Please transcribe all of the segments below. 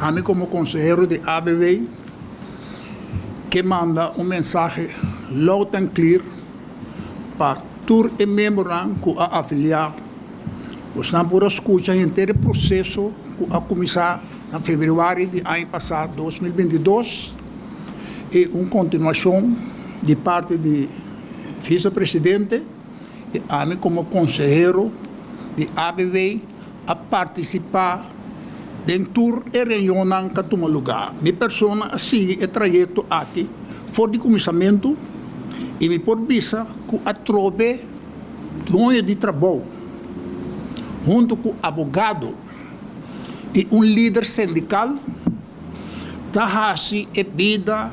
a mí como consejero de ABB, que manda un mensaje loud and clear para todos os membros que a afiliar. Estamos por escutar inteiro processo que a começar em fevereiro do ano passado, 2022, e uma continuação de parte do vice-presidente e a mim como consejero de ABB a participar dentro da reunião que toma lugar. Minha pessoa sigue o trajeto aqui, fora de começamento, e me por visa que a trobe de trabalho, junto com o advogado e um líder sindical, da assim a vida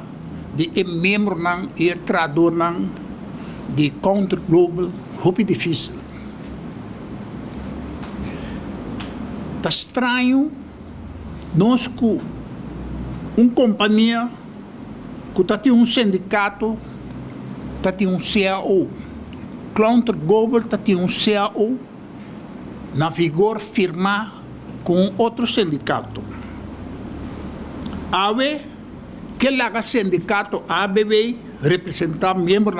de membro e trador de Counter Global, muito difícil. Está estranho nós com uma companhia que tem um sindicato, tem um CAO. Counter Global tem um CAO na vigor firmar com outro sindicato. Ave que laga sindicato ABB representar membro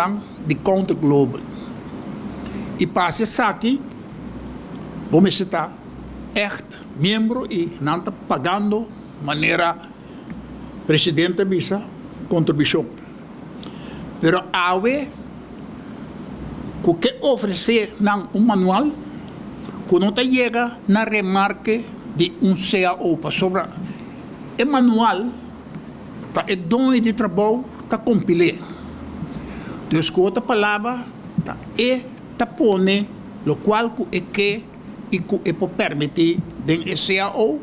de Counter Global. E passa aqui, vamos estar echt membro e não está pagando maneira presidente visa contribuição. Pero ave que oferecer um manual que não chega na remarque de um CAO para sobre o manual tá é dono de trabalho tá compilé. Então, com outra palavra, tá pone o qual que é para permitir den CAO.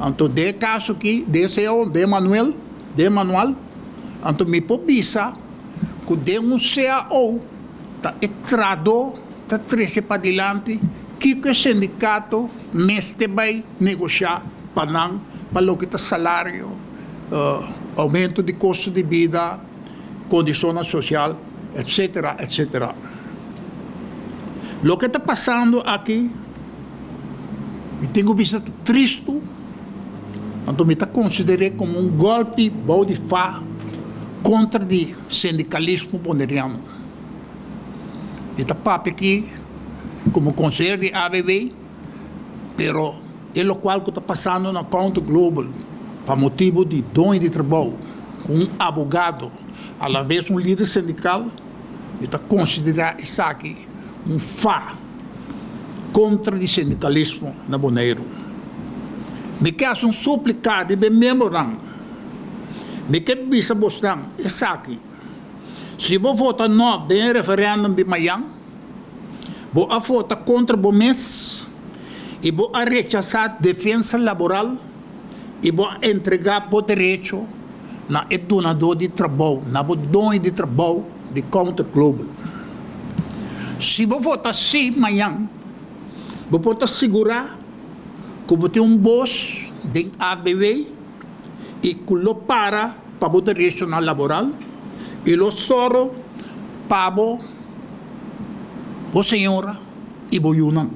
Então, de caso aqui, de CAO, de manual, então me visa que de um CAO tá entrado, tá treze para adiante, que o sindicato neste vai negociar para o que está salário, aumento de custo de vida, condição social, etc., etc. O que está passando aqui, eu tenho visto triste, então me está considerado como um golpe de fá contra o sindicalismo boneriano. E está papo aqui como conselheiro de ABB, pero é o qual que está passando na Counter Global, para motivo de dono de trabalho, com um advogado, à la vez um líder sindical, está considerado isso aqui um fá contra o sindicalismo na Bonaire. Me quer um suplicar de memorar, me quer bisa bostang isso aqui. Se você votar não de referendum de Miami, você vota contra o mês e você rechazar defesa laboral e você entregar o direito na donador de trabalho, na dono de trabalho de Counter Global. Se você votar sim Miami, você pode assegurar que você tem um boss de ABB e que lo para o direito laboral e lo soro para a senhora e o Yunnan.